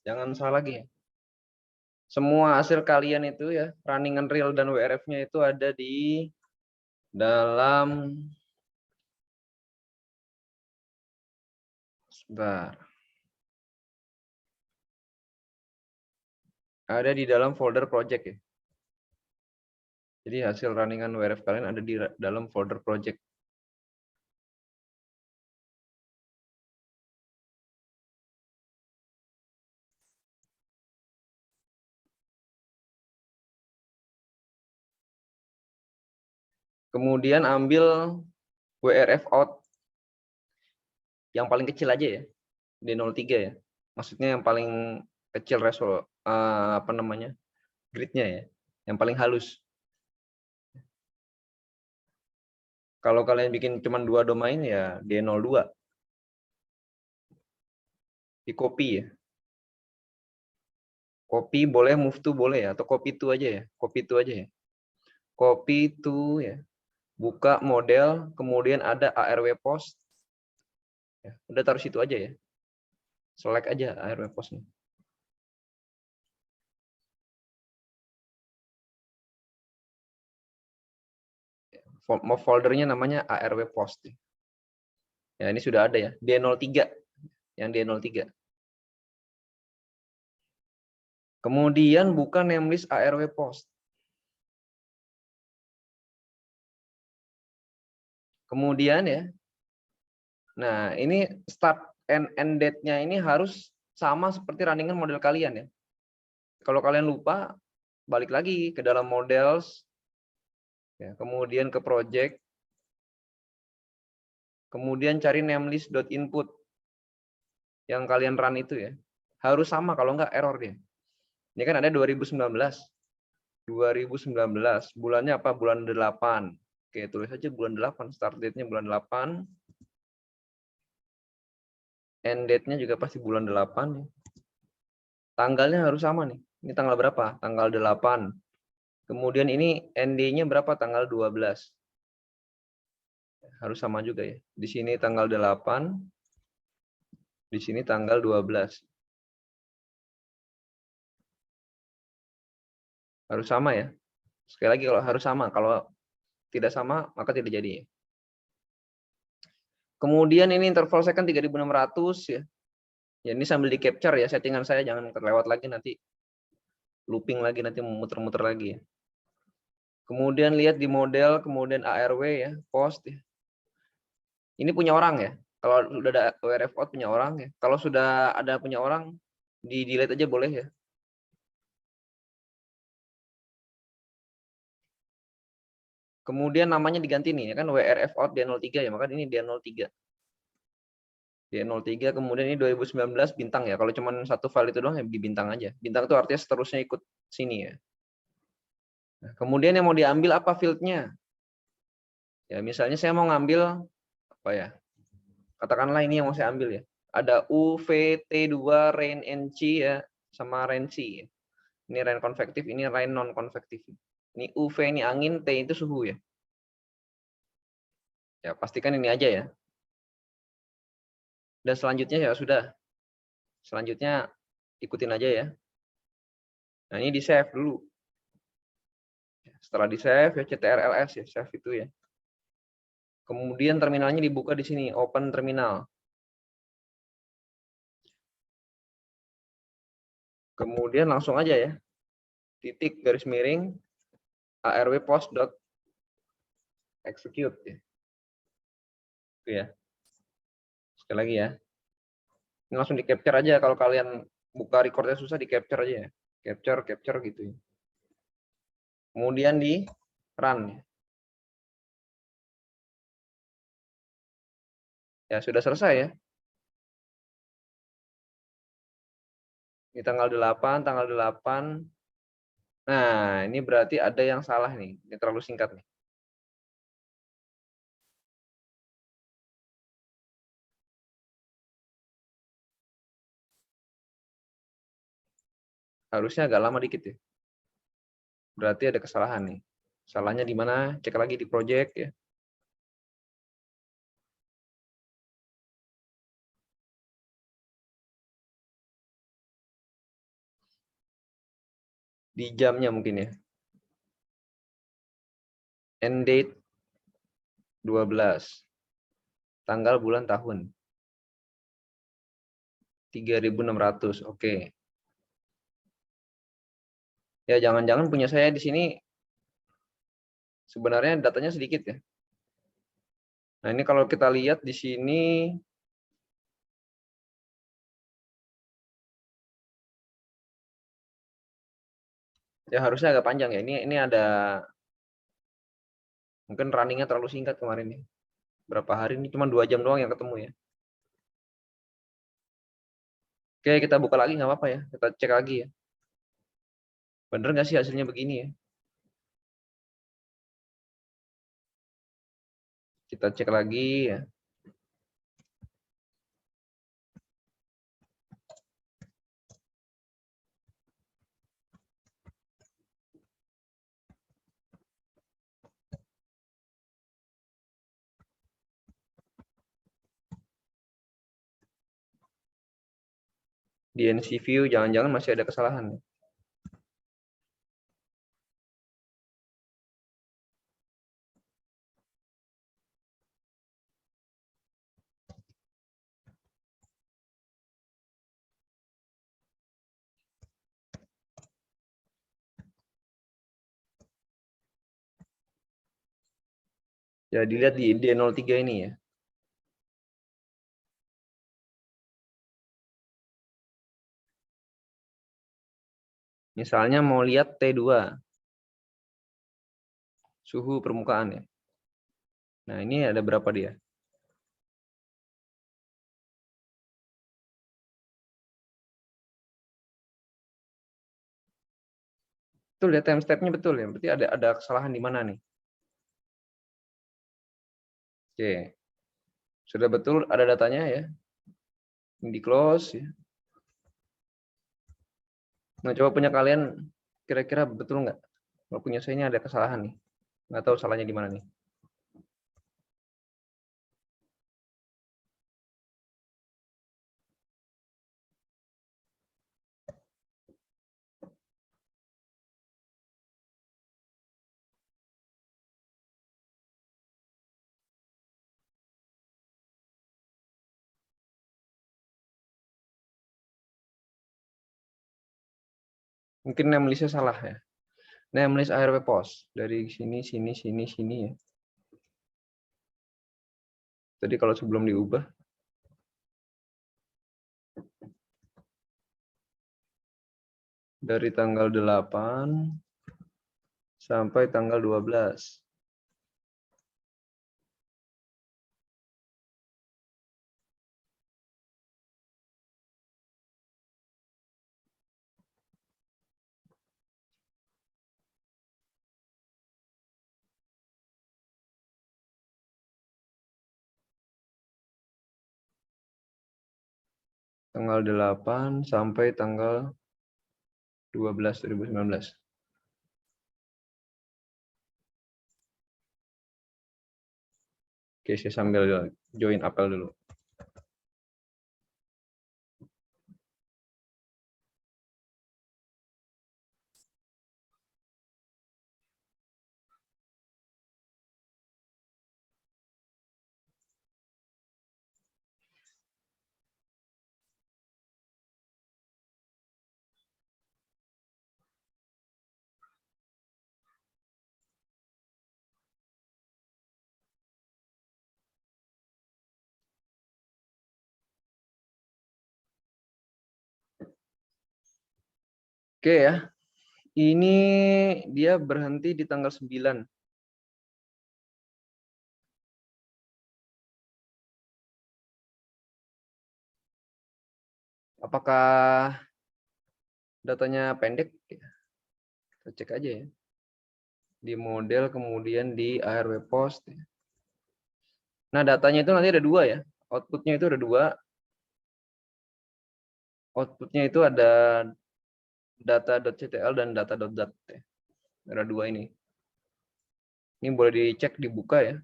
Jangan salah lagi ya. Semua hasil kalian itu ya, runningan real dan WRF-nya itu ada di dalam, sebentar, ada di dalam folder project ya. Jadi hasil runningan WRF kalian ada di dalam folder project. Kemudian ambil WRF out yang paling kecil aja ya, D03 ya. Maksudnya yang paling kecil apa namanya, gridnya ya, yang paling halus. Kalau kalian bikin cuma 2 domain ya D02. Di copy ya. Copy boleh, move to boleh ya, atau copy to aja ya. Copy to aja ya. Copy to ya. Buka model, kemudian ada ARW post. Ya, udah taruh situ aja ya. Select aja ARW postnya. Foldernya namanya ARW post. Ya, ini sudah ada ya, D03. Yang D03. Kemudian buka namelist ARW post. Kemudian ya, nah ini start and end date-nya ini harus sama seperti runningan model kalian ya. Kalau kalian lupa, balik lagi ke dalam models, ya, kemudian ke project, kemudian cari namelist.input yang kalian run itu ya. Harus sama, kalau enggak error dia. Ini kan ada 2019. 2019, bulannya apa? Bulan 8. Oke, tulis aja bulan 8, start date-nya bulan 8. End date-nya juga pasti bulan 8. Tanggalnya harus sama nih. Ini tanggal berapa? Tanggal 8. Kemudian ini ND-nya berapa? Tanggal 12. Harus sama juga ya. Di sini tanggal 8. Di sini tanggal 12. Harus sama ya. Sekali lagi kalau harus sama. Kalau tidak sama, maka tidak jadi. Kemudian ini interval second 3600 ya. Ya ini sambil di capture ya settingan saya, jangan terlewat lagi nanti. Looping lagi nanti muter-muter lagi ya. Kemudian lihat di model, kemudian ARW ya, post ya. Ini punya orang ya. Kalau sudah ada WRF out punya orang ya. Kalau sudah ada punya orang, di delete aja boleh ya. Kemudian namanya diganti nih, ya kan WRF out D03 ya, maka ini D03. D03 kemudian ini 2019 bintang ya. Kalau cuma satu file itu doang ya di bintang aja. Bintang itu artinya seterusnya ikut sini ya. Nah, kemudian yang mau diambil apa fieldnya? Ya misalnya saya mau ngambil apa ya? Katakanlah ini yang mau saya ambil ya. Ada UVT2 rain NC ya sama rain C. Ini rain konvektif, ini rain non konvektif. Ini UV ini angin, T itu suhu ya. Ya pastikan ini aja ya. Dan selanjutnya ya sudah. Selanjutnya ikutin aja ya. Nah ini di save dulu. Setelah di save ya CTRLS ya, save itu ya. Kemudian terminalnya dibuka di sini, open terminal. Kemudian langsung aja ya. Titik garis miring arw post dot execute ya. Itu ya. Sekali lagi ya. Ini langsung di capture aja, kalau kalian buka recordnya susah di capture aja ya. Capture gitu ya. Kemudian di run ya. Ya sudah selesai ya. Ini tanggal 8, tanggal 8. Nah, ini berarti ada yang salah nih. Ini terlalu singkat nih. Harusnya agak lama dikit ya. Berarti ada kesalahan nih. Salahnya di mana? Cek lagi di project ya. Di jamnya mungkin ya. End date 12. Tanggal, bulan, tahun. 3.600. Oke. Ya, jangan-jangan punya saya di sini sebenarnya datanya sedikit ya. Nah, ini kalau kita lihat di sini ya harusnya agak panjang ya. Ini ada mungkin runningnya terlalu singkat kemarin nih. Berapa hari ini cuma 2 jam doang yang ketemu ya. Oke, kita buka lagi nggak apa-apa ya. Kita cek lagi ya. Bener nggak sih hasilnya begini ya? Kita cek lagi ya. Di NC View jangan-jangan masih ada kesalahan. Ya, dilihat di D03 ini ya. Misalnya mau lihat T2, suhu permukaan ya. Nah, ini ada berapa dia? Betul ya, time step-nya betul ya. Berarti ada kesalahan di mana nih? Oke. Sudah betul ada datanya ya. Ini di close ya. Nah, coba punya kalian kira-kira betul nggak? Kalau punya saya ini ada kesalahan nih. Nggak tahu salahnya di mana nih. Mungkin name list-nya salah ya. Name list ARW pos dari sini, sini, sini, sini ya. Jadi kalau sebelum diubah, dari tanggal 8 sampai tanggal 12. Tanggal 8 sampai tanggal 12 2019. Oke, saya sambil join apel dulu. Oke ya. Ini dia berhenti di tanggal 9. Apakah datanya pendek? Kita cek aja ya. Di model, kemudian di ARW post. Nah, datanya itu nanti ada 2 ya. Outputnya itu ada 2. Outputnya itu ada data.ctl dan data.dat. Ada 2 ini. Ini boleh dicek, dibuka ya.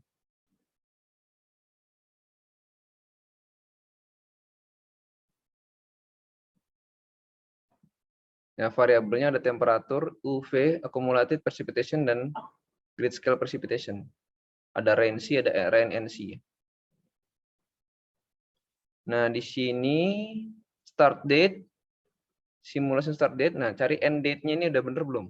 Ya, variabelnya ada temperatur, UV, accumulated precipitation, dan grid scale precipitation. Ada RANC, ada RNNC. Nah, di sini start date, simulation start date. Nah, cari end date-nya ini udah bener belum?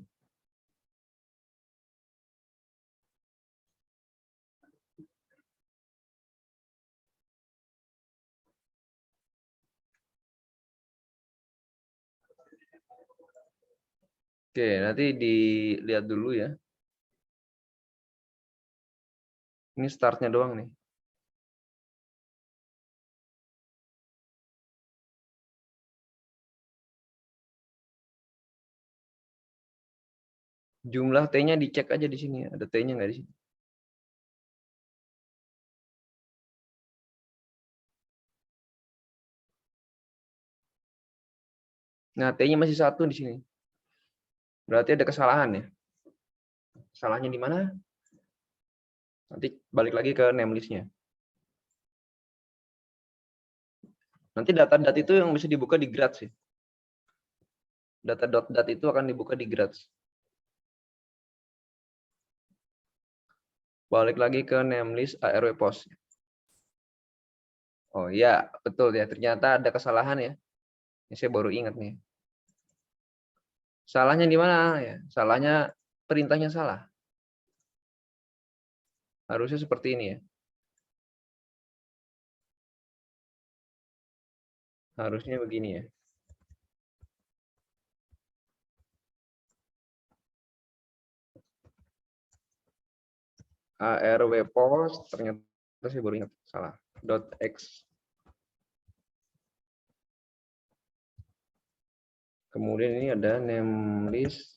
Oke, nanti dilihat dulu ya. Ini startnya doang nih. Jumlah T-nya dicek aja di sini. Ada T-nya nggak di sini? Nah, T-nya masih 1 di sini. Berarti ada kesalahan ya. Salahnya di mana? Nanti balik lagi ke name list-nya. Nanti data-data itu yang bisa dibuka di grad sih. Data.dat itu akan dibuka di grad. Balik lagi ke name list ARW post. Oh iya, betul ya. Ternyata ada kesalahan ya. Ini saya baru ingat nih. Salahnya di mana ya? Salahnya perintahnya salah. Harusnya seperti ini ya. Harusnya begini ya. ARW post ternyata saya baru ingat salah. .x. Kemudian ini ada name list.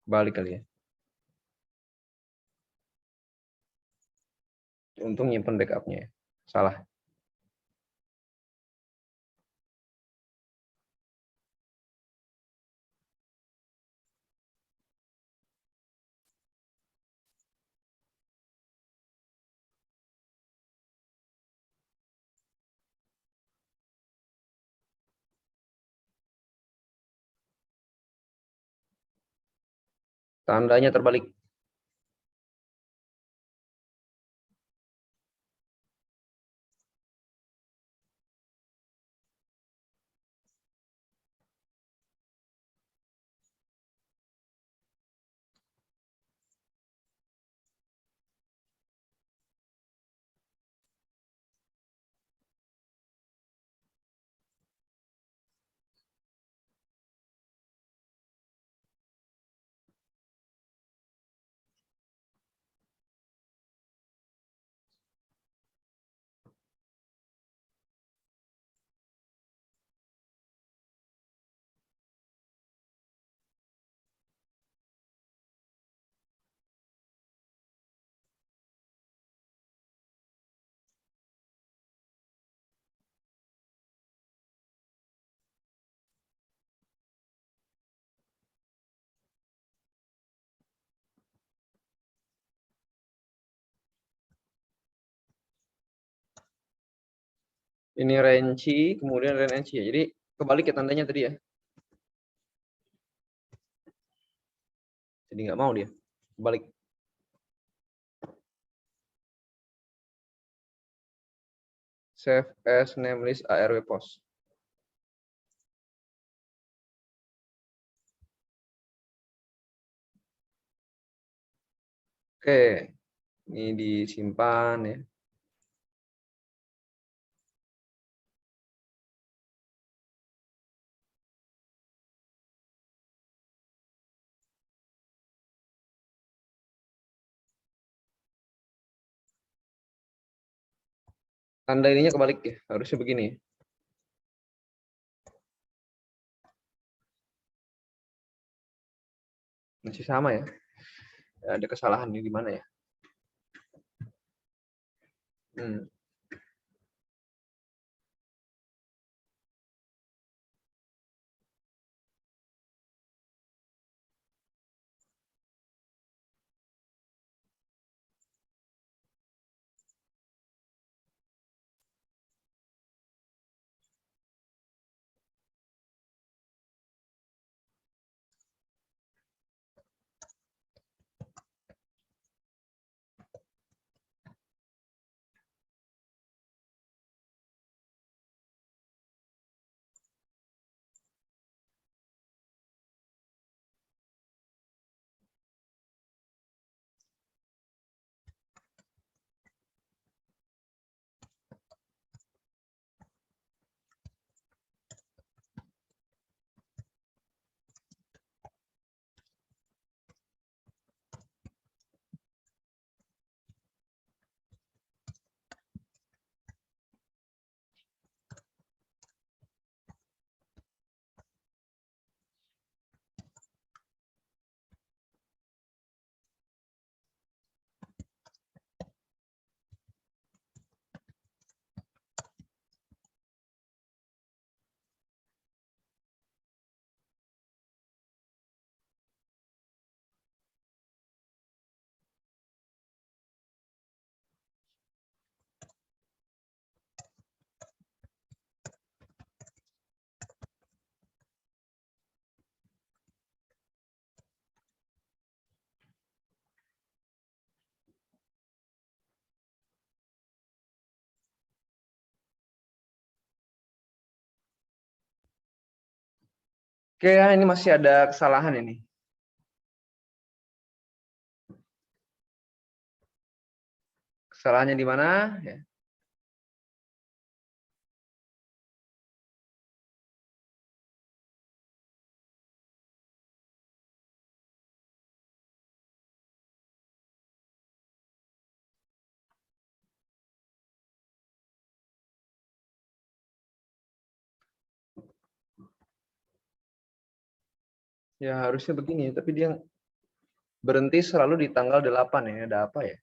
Balik kali ya. Untung nyimpen backupnya ya. Salah. Tandanya terbalik. Ini Renci, kemudian Renci ya. Jadi kebalik ya tandanya tadi ya. Jadi nggak mau dia. Balik. Save as name list ARW post. Oke. Ini disimpan ya. Tanda ininya kebalik ya. Harusnya begini. Masih sama ya. Ada kesalahan di mana ya? Hmm. Oke, ini masih ada kesalahan ini. Kesalahannya di mana? Ya. Ya harusnya begini, tapi dia berhenti selalu di tanggal 8 ya. Ada apa ya?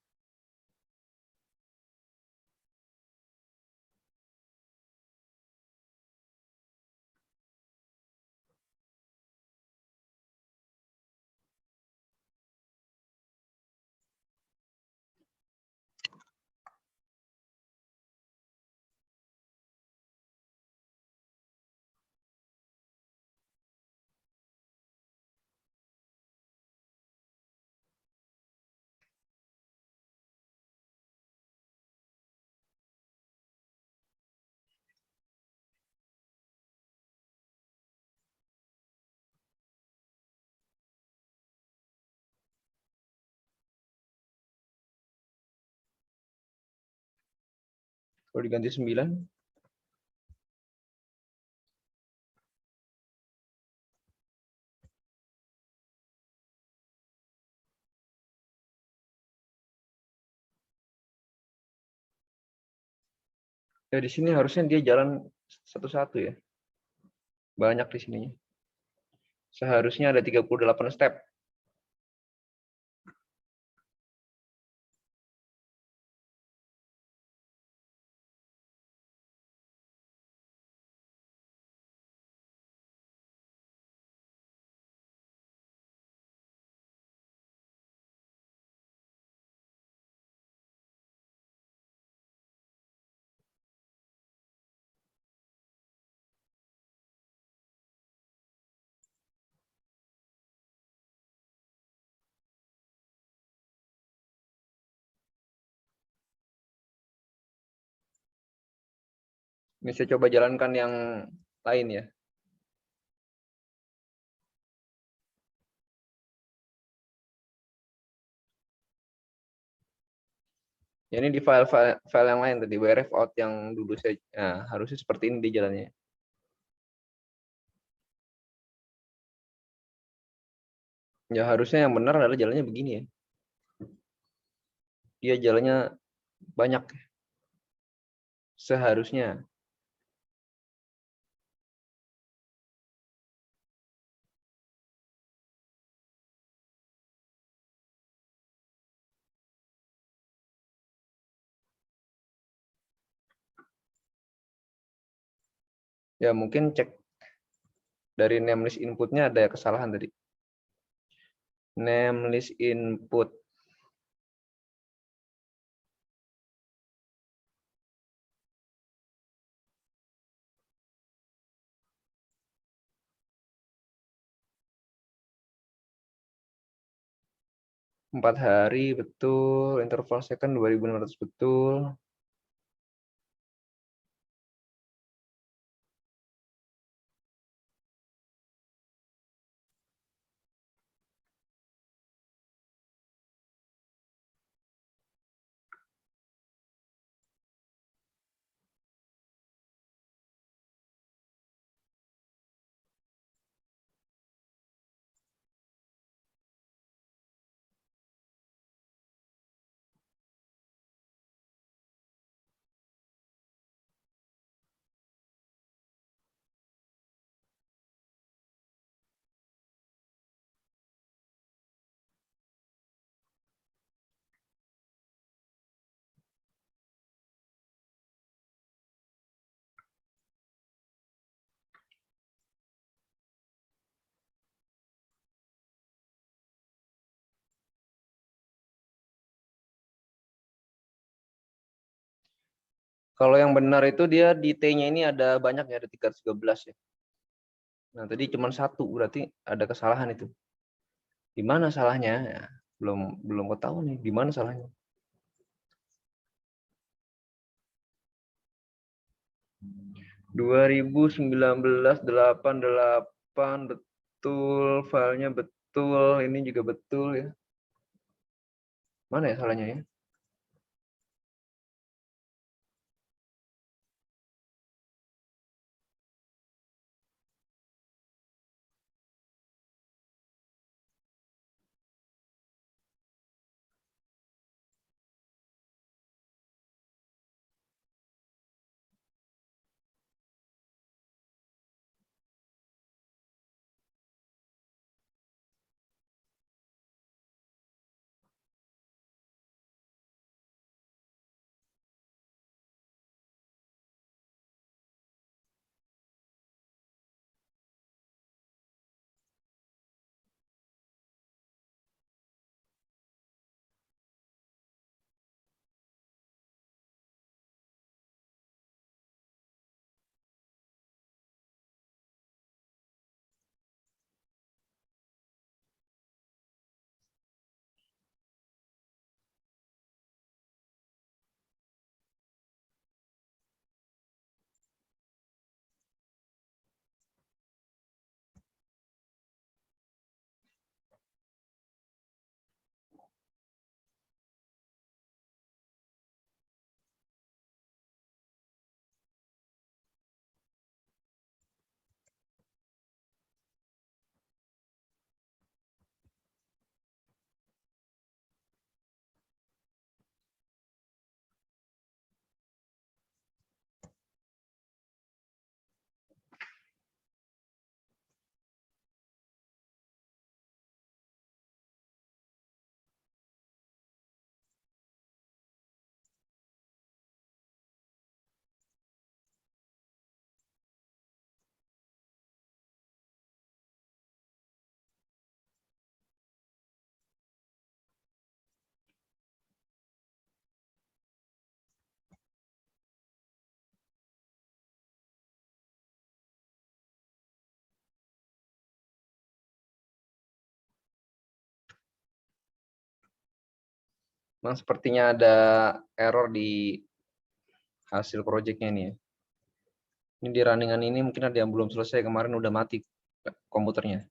Kalau diganti 9. Ya di sini harusnya dia jalan satu-satu ya. Banyak di sininya. Seharusnya ada 38 step. Ini saya coba jalankan yang lain ya. Ya, ini di file yang lain tadi, WRF out yang dulu saya, nah, harusnya seperti ini di jalannya. Ya harusnya yang benar adalah jalannya begini ya. Dia jalannya banyak. Seharusnya. Ya mungkin cek dari name list inputnya ada kesalahan tadi. Name list input. Empat hari betul, interval second 2600 betul. Kalau yang benar itu dia di T-nya ini ada banyak ya, ada 313 ya. Nah, tadi cuma satu, berarti ada kesalahan itu. Di mana salahnya? Ya, belum ketahuan nih, di mana salahnya. 2019 88 betul, filenya betul, ini juga betul ya. Mana ya salahnya ya? Memang sepertinya ada error di hasil projectnya nih ya. Ini di runningan ini mungkin ada yang belum selesai, kemarin udah mati komputernya.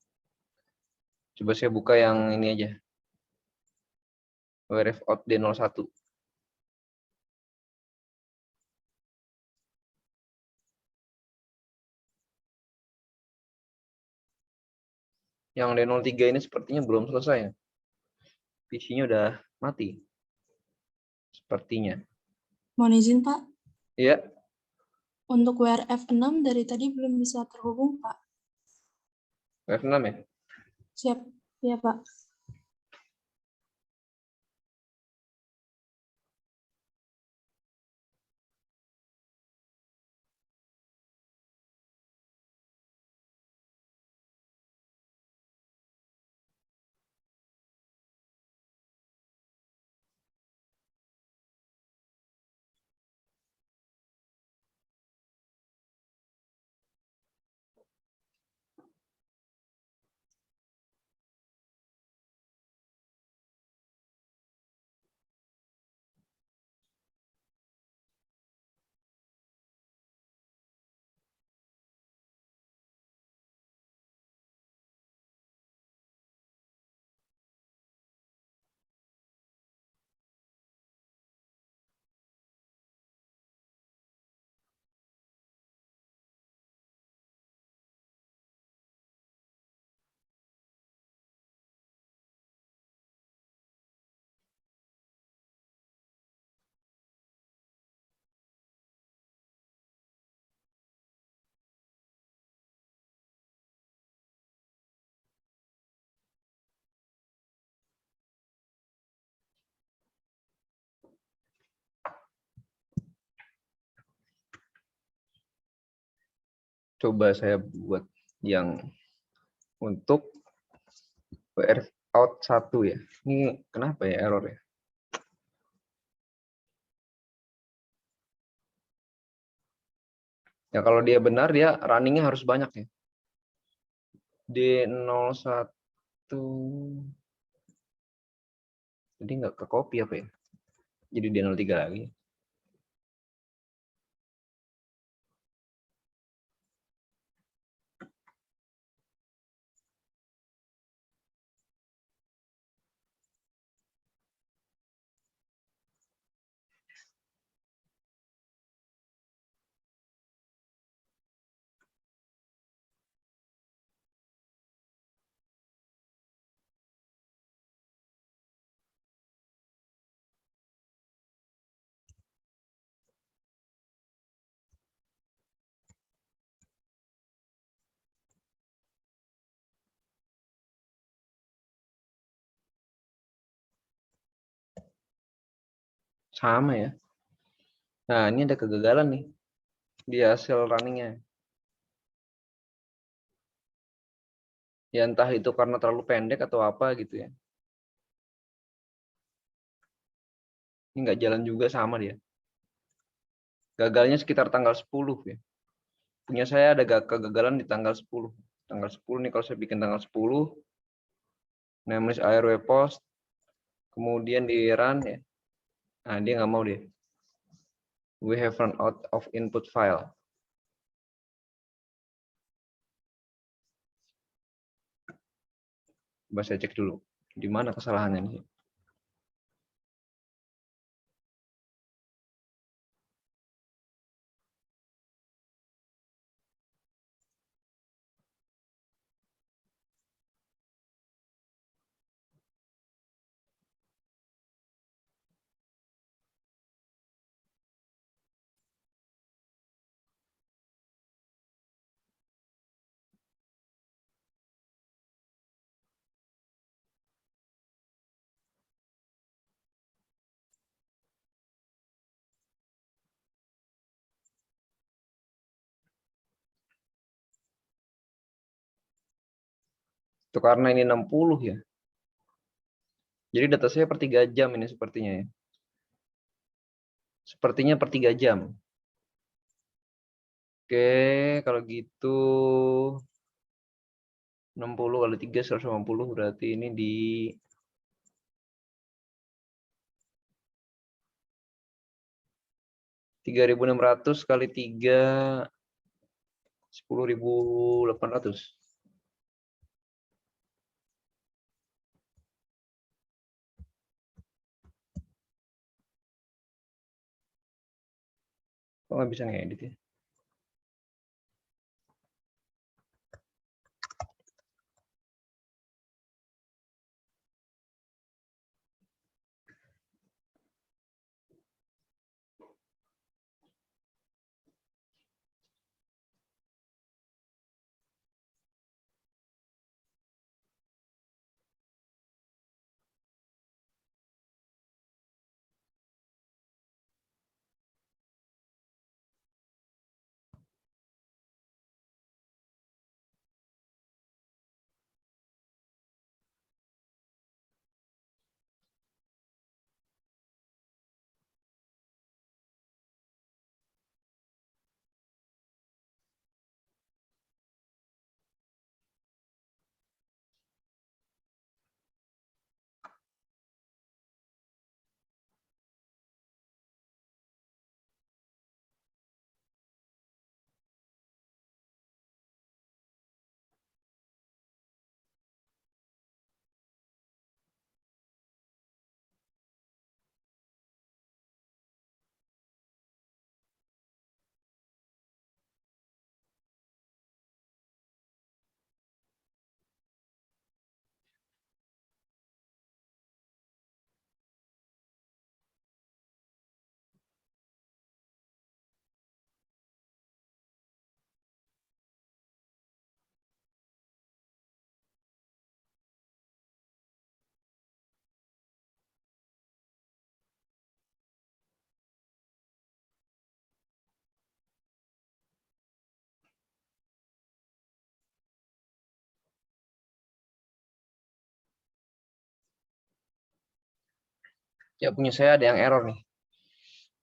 Coba saya buka yang ini aja. WRF out D01. Yang D03 ini sepertinya belum selesai ya. PC-nya udah mati. Sepertinya. Mohon izin, Pak. Iya. Untuk WRF6 dari tadi belum bisa terhubung, Pak. WRF6 ya? Siap. Ya, Pak. Coba saya buat yang untuk WRF out 1 ya. Ini kenapa ya error ya? Ya kalau dia benar, dia runningnya harus banyak ya. D01. Jadi nggak ke copy apa ya? Jadi D03 lagi. Sama ya. Nah, ini ada kegagalan nih di hasil runningnya. Ya entah itu karena terlalu pendek atau apa gitu ya. Ini nggak jalan juga sama dia. Gagalnya sekitar tanggal 10 ya. Punya saya ada kegagalan di tanggal 10. Tanggal 10 nih kalau saya bikin tanggal 10, nameless ARW post, kemudian di run ya. Nah, dia nggak mau dia. We have run out of input file. Coba saya cek dulu. Di mana kesalahannya nih? Itu karena ini 60 ya. Jadi data saya per 3 jam ini sepertinya ya. Sepertinya per 3 jam. Oke, kalau gitu 60 kali 3, 150 berarti ini di 3.600 kali 3, 10.800. Kok nggak bisa ngedit ya? Ya punya saya ada yang error nih.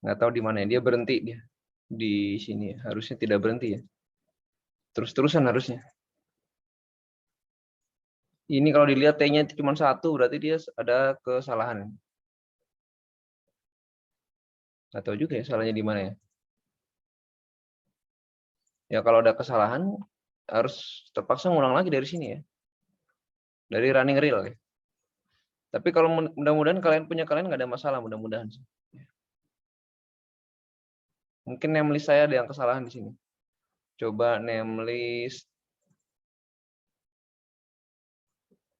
Nggak tahu di mana ya. Dia berhenti dia di sini ya. Harusnya tidak berhenti ya. Terus-terusan harusnya. Ini kalau dilihat T-nya cuma 1, berarti dia ada kesalahan. Nggak tahu juga ya salahnya di mana ya. Ya kalau ada kesalahan harus terpaksa ngulang lagi dari sini ya. Dari running reel ya. Tapi kalau mudah-mudahan kalian nggak ada masalah, mudah-mudahan. Mungkin name list saya ada yang kesalahan di sini. Coba name list.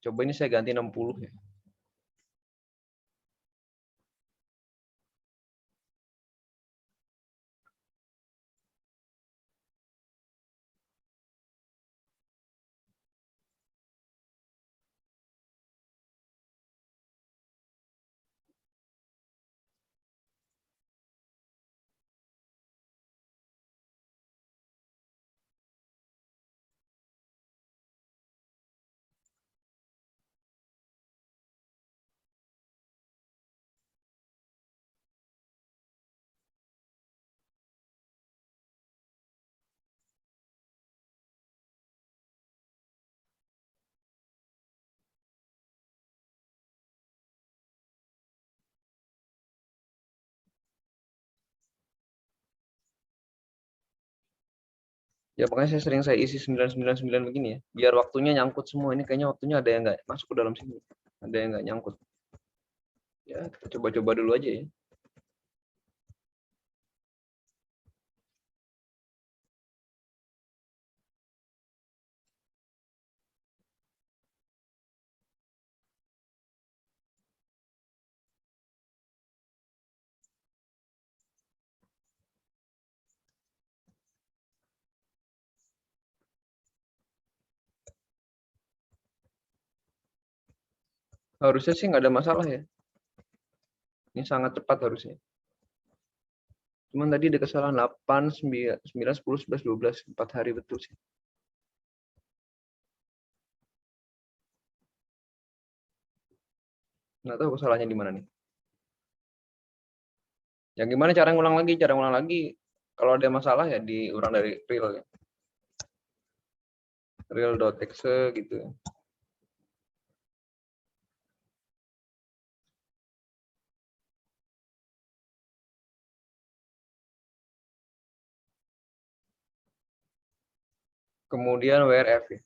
Coba ini saya ganti 60 ya. Ya makanya saya isi 999 begini ya, biar waktunya nyangkut semua. Ini kayaknya waktunya ada yang nggak masuk ke dalam sini, ada yang nggak nyangkut. Ya kita coba-coba dulu aja ya. Harusnya sih nggak ada masalah ya. Ini sangat cepat harusnya. Cuman tadi ada kesalahan 8, 9, 10, 11, 12. 4 hari betul sih. Nggak tahu kesalahannya di mana nih. Ya gimana cara ngulang lagi? Cara ngulang lagi, kalau ada masalah ya diulang dari real ya. Real.exe gitu. Kemudian WRF ya.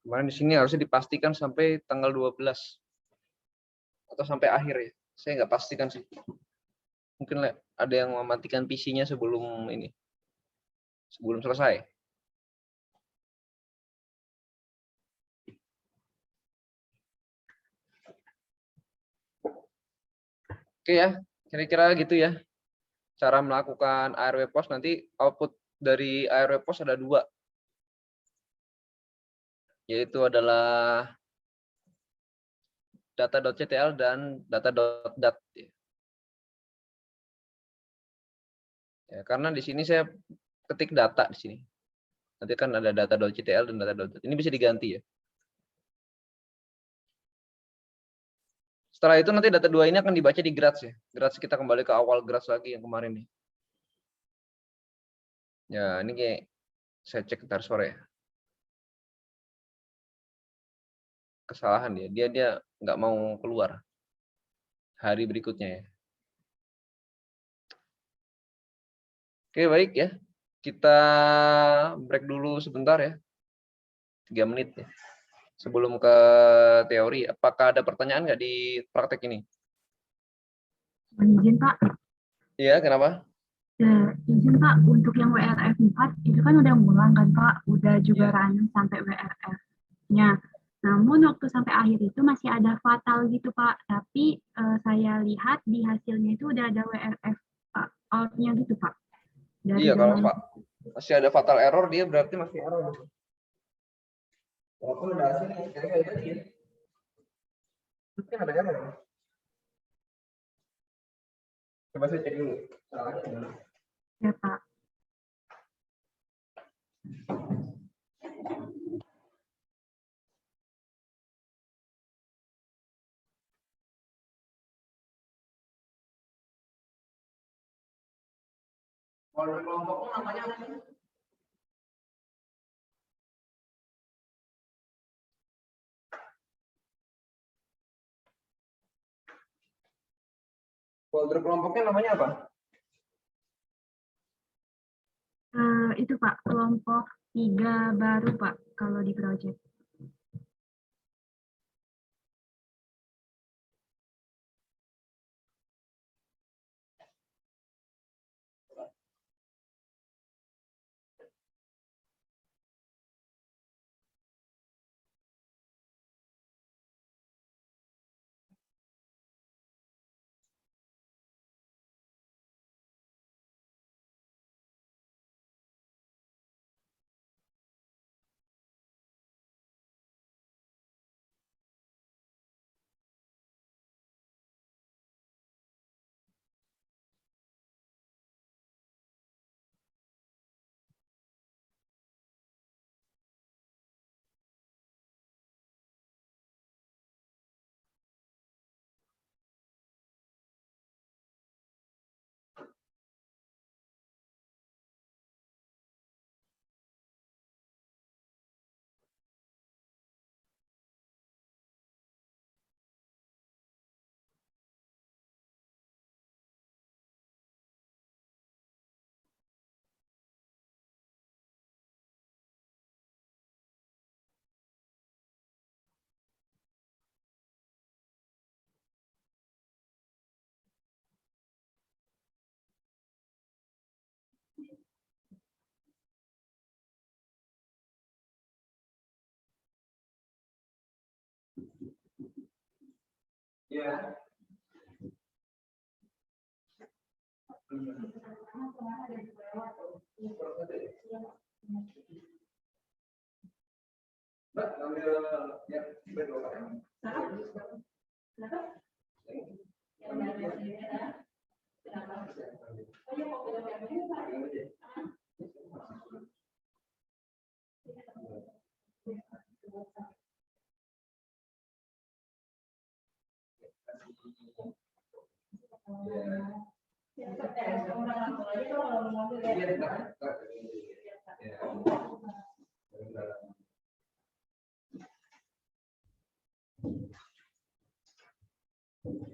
Kemarin di sini harusnya dipastikan sampai tanggal 12 atau sampai akhir ya. Saya nggak pastikan sih. Mungkin ada yang mematikan PC-nya sebelum ini, sebelum selesai. Oke ya, kira-kira gitu ya. Cara melakukan ARW post, nanti output dari ARW post ada 2, yaitu adalah data.ctl dan data.dat. Ya, karena di sini saya ketik data di sini. Nanti kan ada data.ctl dan data.dat. Ini bisa diganti ya. Setelah itu nanti data 2 ini akan dibaca di Graz ya. Graz kita kembali ke awal Graz lagi yang kemarin nih. Ya, ini kayak saya cek ntar sore ya. Kesalahan dia. Dia nggak mau keluar hari berikutnya ya. Oke, baik ya. Kita break dulu sebentar ya. 3 menit ya. Sebelum ke teori, apakah ada pertanyaan nggak di praktek ini? Izin Pak, Iya, kenapa? izin Pak, untuk yang WRF 4 itu kan udah ngulang kan Pak, udah juga Iya. running sampai WRF-nya. Namun waktu sampai akhir itu masih ada fatal gitu Pak, tapi saya lihat di hasilnya itu udah ada WRF out-nya gitu Pak. Dari Iya, kalau zaman masih ada fatal error, dia berarti masih error. Walaupun udah hasilnya, kayak tadi ya. Mungkin ada error. Coba saya cek dulu. Salahnya di mana? ya Pak. Kalau kelompoknya namanya apa sih? Folder kelompoknya namanya apa? Itu Pak, kelompok 3 baru Pak, kalau di project. Ya.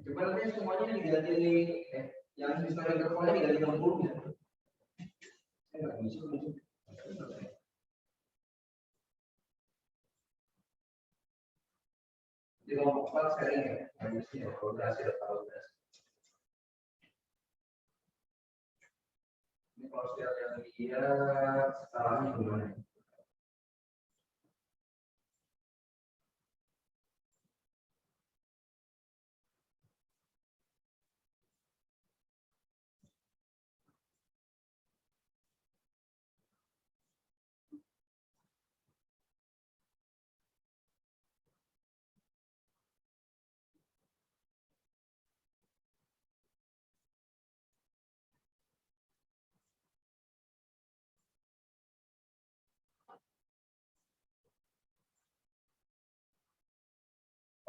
Coba nanti semuanya diganti yang historical teleponnya diganti 60 ya. Saya nggak bisa. Di kelompok 4 sering ya, yang mesti ya, kalau berhasil tahu berhasil. Ini kalau setiap yang lihat salahnya gimana?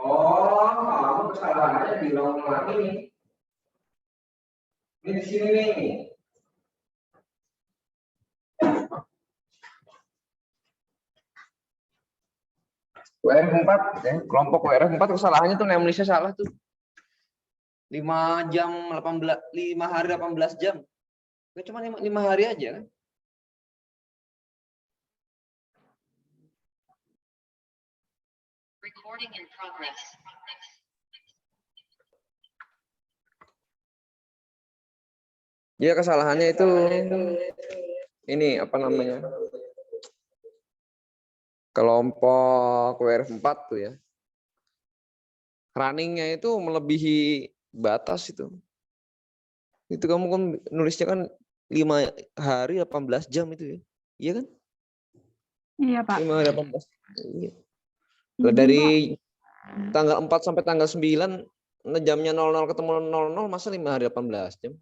Oh, kamu kesalahannya diulang lagi nih. Ini di sini nih. WRF4 ya, kelompok WRF4 kesalahannya tuh nulisnya salah tuh. 5 jam 18 5 hari 18 jam. Itu cuma 5 hari aja kan. Recording in progress. Ya kesalahannya itu ini apa namanya? Kelompok WRF4 tuh ya. Runningnya itu melebihi batas itu. Itu kamu kan nulisnya kan 5 hari 18 jam itu ya. Iya kan? Iya, Pak. 5 hari 18. Iya. Izin, Dari Pak. tanggal 4 sampai tanggal 9 jamnya 00 ketemu 00 masa 5 hari 18 jam?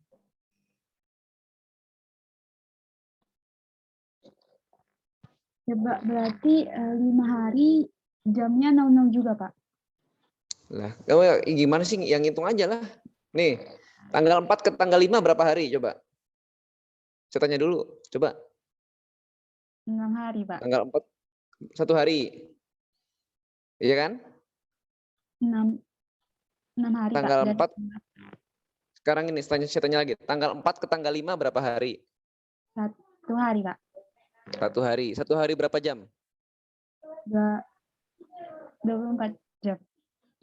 Coba berarti 5 hari jamnya 00 juga, Pak. Lah, gimana sih yang hitung aja lah. Nih, tanggal 4 ke tanggal 5 berapa hari coba? Saya tanya dulu, coba. 6 hari, Pak. Tanggal 4 1 hari. Iya kan? 6 hari, Tanggal Pak. 4. Sekarang ini saya tanya lagi, tanggal 4 ke tanggal 5 berapa hari? 1 hari, Pak. 1 hari. 1 hari berapa jam? 24 jam.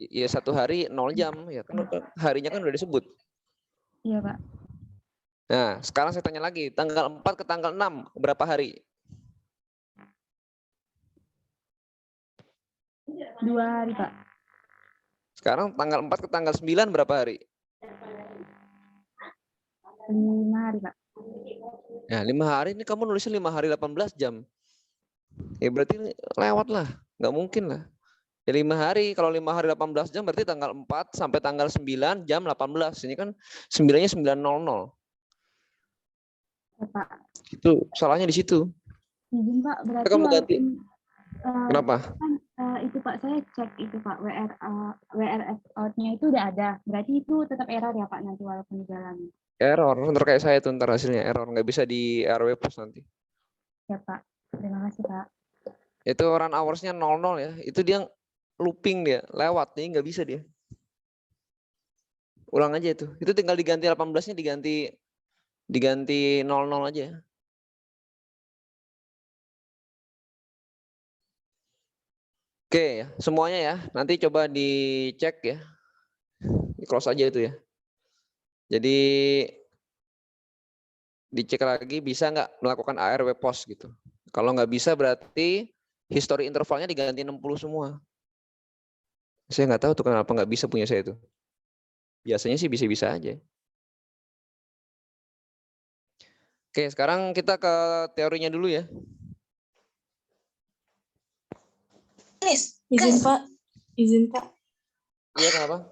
Iya 1 hari 0 jam ya kan harinya kan udah disebut. Iya, Pak. Nah, sekarang saya tanya lagi, tanggal 4 ke tanggal 6 berapa hari? 2 hari, Pak. Sekarang tanggal 4 ke tanggal 9 berapa hari? 5 hari, Pak. Ya, 5 hari ini kamu nulisnya 5 hari 18 jam. Ya berarti lewat lah, nggak mungkin lah. Ya 5 hari, kalau 5 hari 18 jam berarti tanggal 4 sampai tanggal 9 jam 18. Ini kan 9-nya 9.00. Ya, Pak. Itu salahnya di situ. Izin, Pak. Berarti Kamu ganti. Kenapa? Kan, itu Pak, saya cek itu Pak, WRF out-nya itu udah ada. Berarti itu tetap error ya Pak nanti walaupun dijalani. Error, ntar kayak saya tuh ntar hasilnya error, nggak bisa di RW post nanti. Ya Pak, terima kasih Pak. Itu run hours-nya 00 ya, itu dia looping dia, lewat nih nggak bisa dia. Ulang aja itu tinggal diganti 18-nya diganti 00 aja. Oke ya, semuanya ya, nanti coba dicek ya, di close aja itu ya. Jadi dicek lagi bisa nggak melakukan ARW post gitu. Kalau nggak bisa berarti history intervalnya diganti 60 semua. Saya nggak tahu tuh kenapa nggak bisa punya saya itu. Biasanya sih bisa-bisa aja. Oke, sekarang kita ke teorinya dulu ya. Izin Pak, izin Pak. Iya, kenapa?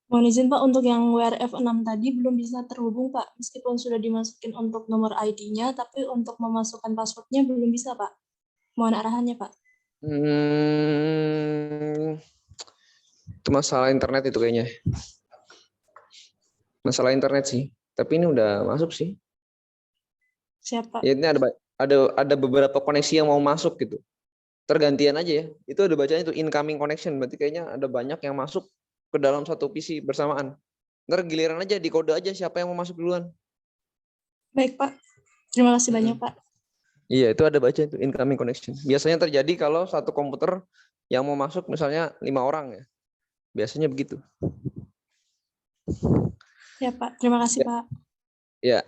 Mohon izin Pak, untuk yang WRF 6 tadi belum bisa terhubung Pak. Meskipun sudah dimasukin untuk nomor ID-nya, tapi untuk memasukkan password-nya belum bisa Pak. Mohon arahannya Pak. Itu masalah internet itu kayaknya. Masalah internet sih. Tapi ini udah masuk sih. Siap Pak. Ya, ini ada beberapa koneksi yang mau masuk gitu. Tergantian aja ya. Itu ada bacanya itu incoming connection. Berarti kayaknya ada banyak yang masuk ke dalam satu PC bersamaan. Ntar giliran aja di kode aja siapa yang mau masuk duluan. Baik Pak. Terima kasih banyak Pak. Iya, itu ada baca itu incoming connection. Biasanya terjadi kalau satu komputer yang mau masuk misalnya 5 orang ya. Biasanya begitu. Ya Pak. Terima kasih Ya. Pak. Ya.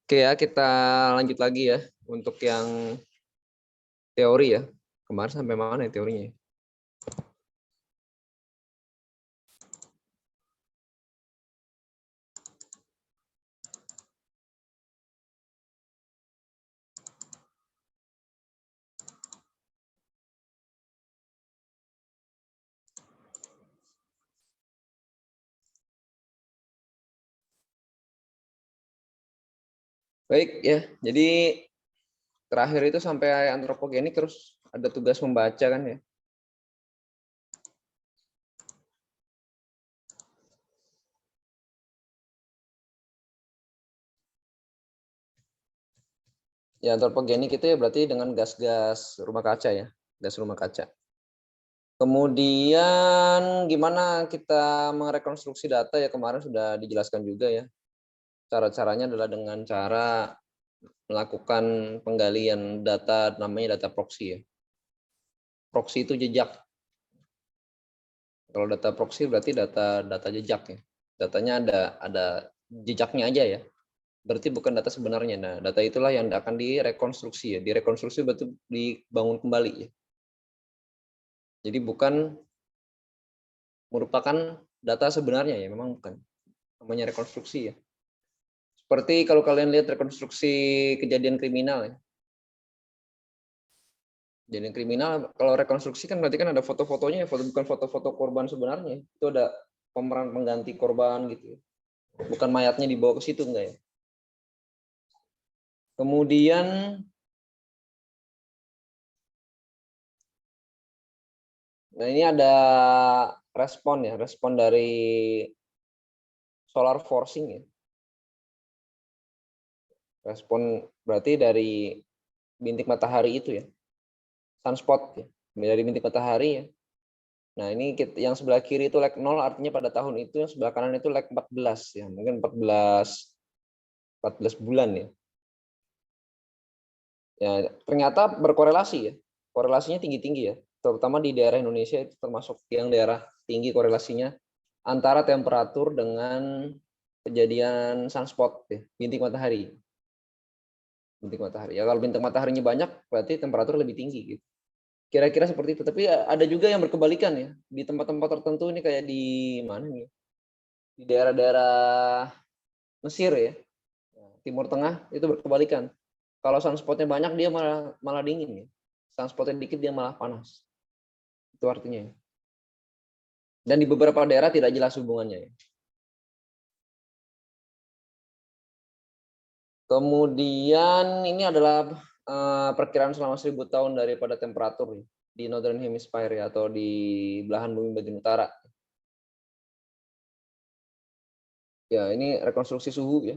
Oke ya, kita lanjut lagi ya untuk yang teori ya. Kemarin sampai mana ya teorinya? Baik ya, jadi terakhir itu sampai antropogenik terus ada tugas membaca kan ya. Ya, antropogenik itu ya berarti dengan gas-gas rumah kaca ya, gas rumah kaca. Kemudian gimana kita merekonstruksi data ya kemarin sudah dijelaskan juga ya. Cara-caranya adalah dengan cara melakukan penggalian data namanya data proxy ya. Proxy itu jejak. Kalau data proxy berarti data jejak ya. Datanya ada jejaknya aja ya. Berarti bukan data sebenarnya. Nah, data itulah yang akan direkonstruksi ya. Direkonstruksi berarti dibangun kembali ya. Jadi bukan merupakan data sebenarnya ya, memang bukan. Namanya rekonstruksi ya. Seperti kalau kalian lihat rekonstruksi kejadian kriminal ya. Kejadian kriminal, kalau rekonstruksi kan berarti kan ada foto-fotonya, bukan foto-foto korban sebenarnya. Itu ada pemeran pengganti korban gitu. Bukan mayatnya dibawa ke situ enggak ya. Kemudian nah ini ada respon ya, respon dari solar forcing ya. Respon berarti dari bintik matahari itu ya. Sunspot ya. Dari bintik matahari ya. Nah, ini yang sebelah kiri itu leg 0 artinya pada tahun itu, yang sebelah kanan itu leg 14 ya. Mungkin 14 bulan ya. Ya, ternyata berkorelasi ya. Korelasinya tinggi-tinggi ya. Terutama di daerah Indonesia itu termasuk yang daerah tinggi korelasinya antara temperatur dengan kejadian sunspot ya, bintik matahari. Bintik matahari. Ya kalau bintik mataharinya banyak berarti temperatur lebih tinggi gitu. Kira-kira seperti itu. Tapi ada juga yang berkebalikan ya. Di tempat-tempat tertentu ini kayak di mana nih? Di daerah-daerah Mesir ya. Timur Tengah itu berkebalikan. Kalau sunspotnya banyak dia malah dingin ya. Sunspotnya dikit dia malah panas. Itu artinya. Dan di beberapa daerah tidak jelas hubungannya ya. Kemudian ini adalah perkiraan selama 1000 tahun daripada temperatur ya, di Northern Hemisphere ya, atau di belahan bumi bagian utara. Ya, ini rekonstruksi suhu ya.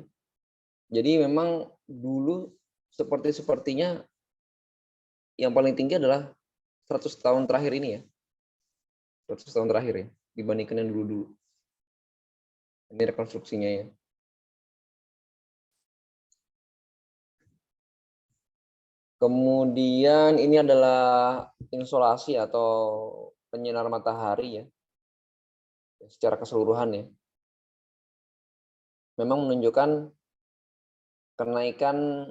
Jadi memang dulu sepertinya yang paling tinggi adalah 100 tahun terakhir ini ya. 100 tahun terakhir ya, dibandingkan yang dulu-dulu. Ini rekonstruksinya ya. Kemudian ini adalah insolasi atau penyinar matahari ya. Secara keseluruhan ya. Memang menunjukkan kenaikan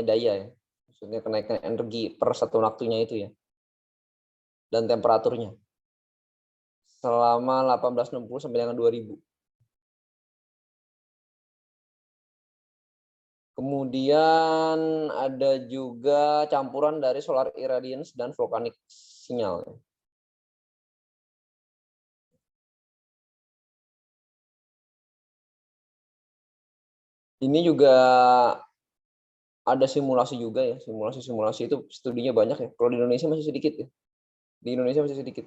daya ya. Maksudnya kenaikan energi per satu waktunya itu ya. Dan temperaturnya. selama 1860 sampai dengan 2000. Kemudian ada juga campuran dari solar irradiance dan volcanic sinyal. Ini juga ada simulasi juga ya, simulasi itu studinya banyak ya. Kalau di Indonesia masih sedikit ya. Di Indonesia masih sedikit.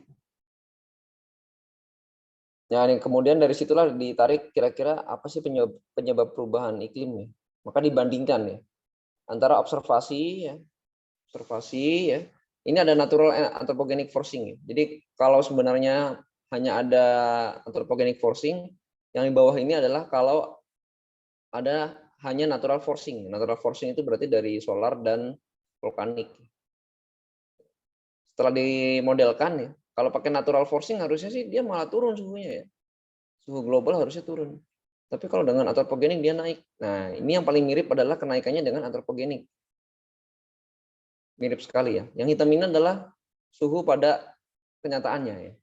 Nah, kemudian dari situlah ditarik kira-kira apa sih penyebab perubahan iklim ya. Maka dibandingkan ya antara observasi ya. Ini ada natural and anthropogenic forcing ya. Jadi kalau sebenarnya hanya ada anthropogenic forcing, yang di bawah ini adalah kalau ada hanya natural forcing. Natural forcing itu berarti dari solar dan vulkanik. Setelah dimodelkan ya, kalau pakai natural forcing harusnya sih dia malah turun suhunya ya. Suhu global harusnya turun. Tapi kalau dengan anthropogenic dia naik. Nah, ini yang paling mirip adalah kenaikannya dengan anthropogenic. Mirip sekali ya. Yang hitam ini adalah suhu pada kenyataannya ya.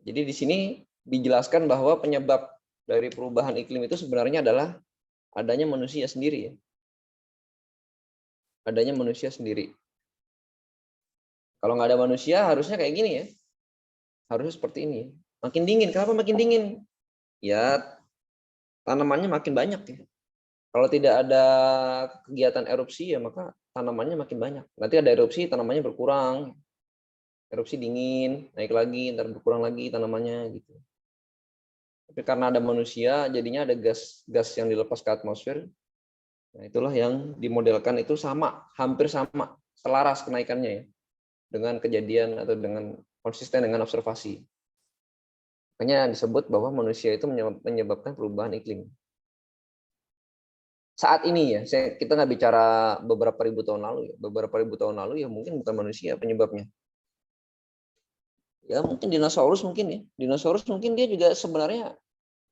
Jadi di sini dijelaskan bahwa penyebab dari perubahan iklim itu sebenarnya adalah adanya manusia sendiri ya. Adanya manusia sendiri. Kalau nggak ada manusia harusnya kayak gini ya. Harusnya seperti ini. Makin dingin. Kenapa makin dingin? Ya tanamannya makin banyak ya. Kalau tidak ada kegiatan erupsi ya maka tanamannya makin banyak. Nanti ada erupsi tanamannya berkurang. Erupsi dingin, naik lagi, ntar berkurang lagi tanamannya gitu. Tapi karena ada manusia, jadinya ada gas yang dilepas ke atmosfer. Nah, itulah yang dimodelkan itu sama, hampir sama, selaras kenaikannya ya, dengan kejadian atau dengan konsisten dengan observasi. Makanya disebut bahwa manusia itu menyebabkan perubahan iklim. Saat ini ya, kita nggak bicara beberapa ribu tahun lalu ya. Beberapa ribu tahun lalu ya mungkin bukan manusia penyebabnya. Ya mungkin dinosaurus mungkin ya. Dinosaurus mungkin dia juga sebenarnya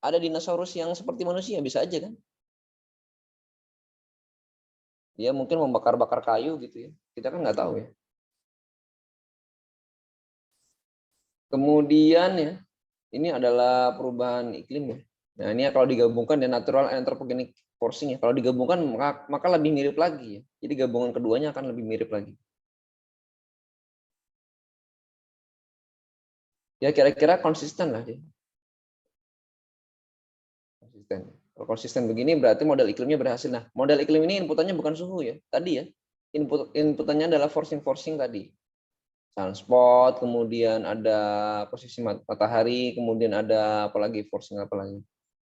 ada dinosaurus yang seperti manusia, bisa aja kan. Dia mungkin membakar-bakar kayu gitu ya. Kita kan nggak tahu ya. Kemudian ya, ini adalah perubahan iklim ya. Nah ini kalau digabungkan dengan natural and anthropogenic forcing ya. Kalau digabungkan maka lebih mirip lagi ya. Jadi gabungan keduanya akan lebih mirip lagi. Ya kira-kira konsisten lah dia. Konsisten. Kalau konsisten begini berarti model iklimnya berhasil. Nah, model iklim ini inputannya bukan suhu ya. Tadi ya, inputannya adalah forcing tadi. Sunspot, kemudian ada posisi matahari, kemudian ada apalagi forcing apalagi.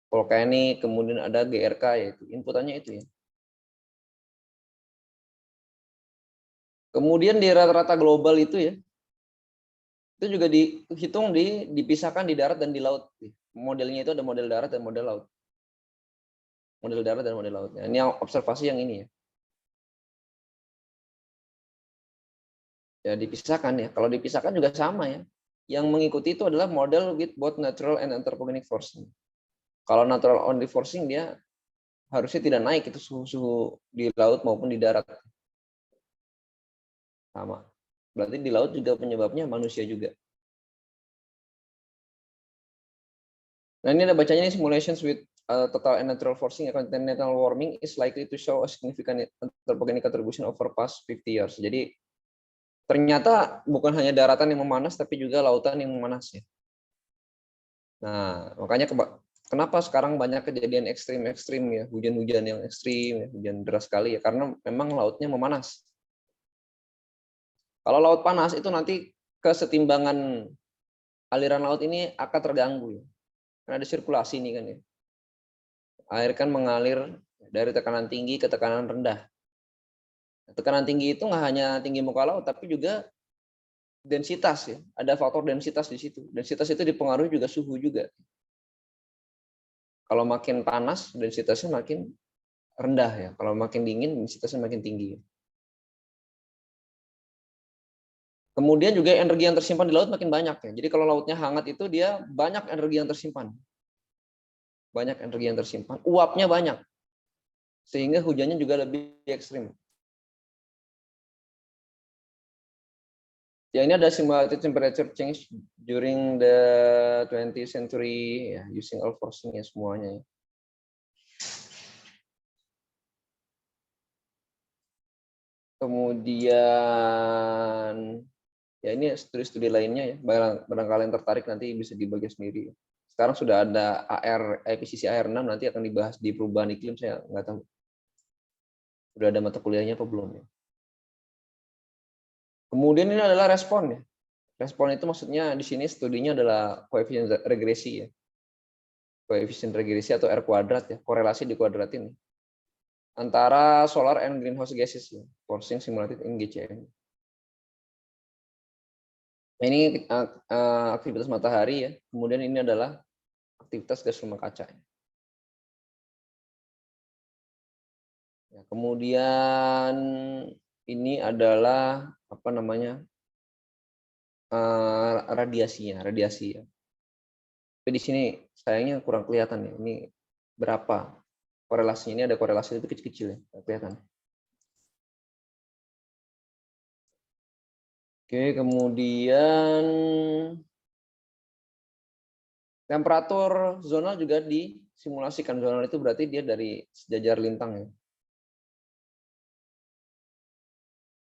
Volcanic, kemudian ada GRK yaitu inputannya itu ya. Kemudian di rata-rata global itu ya, itu juga dihitung dipisahkan di darat dan di laut. Modelnya itu ada model darat dan model laut. Model darat dan model laut. Ini yang observasi yang ini ya. Ya dipisahkan ya. Kalau dipisahkan juga sama ya. Yang mengikuti itu adalah model with both natural and anthropogenic forcing. Kalau natural only forcing dia harusnya tidak naik itu suhu di laut maupun di darat. Sama. Berarti di laut juga penyebabnya manusia juga. Nah ini ada bacanya nih, simulations with total and natural forcing continental warming is likely to show a significant anthropogenic contribution over past 50 years. Jadi ternyata bukan hanya daratan yang memanas tapi juga lautan yang memanas ya. Nah, makanya kenapa sekarang banyak kejadian ekstrim ya, hujan-hujan yang ekstrim, ya, hujan deras sekali ya karena memang lautnya memanas. Kalau laut panas itu nanti kesetimbangan aliran laut ini akan terganggu ya. Karena ada sirkulasi nih kan ya. Air kan mengalir dari tekanan tinggi ke tekanan rendah. Tekanan tinggi itu nggak hanya tinggi muka laut tapi juga densitas ya. Ada faktor densitas di situ. Densitas itu dipengaruhi juga suhu juga. Kalau makin panas densitasnya makin rendah ya. Kalau makin dingin densitasnya makin tinggi. Kemudian juga energi yang tersimpan di laut makin banyak ya. Jadi kalau lautnya hangat itu dia banyak energi yang tersimpan. Banyak energi yang tersimpan. Uapnya banyak. Sehingga hujannya juga lebih ekstrim. Ya, ini ada simulated temperature change during the 20th century, ya, using all forcing ya semuanya. Kemudian ya ini studi-studi lainnya ya, barangkali yang tertarik nanti bisa dibagi sendiri. Sekarang sudah ada IPCC AR6, nanti akan dibahas di perubahan iklim, saya nggak tahu. Sudah ada mata kuliahnya apa belum ya. Kemudian ini adalah respon ya. Respon itu maksudnya di sini studinya adalah koefisien regresi ya. Koefisien regresi atau R kuadrat ya, korelasi dikuadratin antara solar and greenhouse gases ya, forcing simulated in GCM. Ini aktivitas matahari ya, kemudian ini adalah aktivitas gas rumah kaca. Ya, kemudian ini adalah apa namanya radiasi ya. Tapi di sini sayangnya kurang kelihatan ya. Ini berapa korelasinya? Ini ada korelasi itu kecil-kecil ya, kelihatan. Oke, kemudian temperatur zonal juga disimulasikan. Zonal itu berarti dia dari sejajar lintang ya.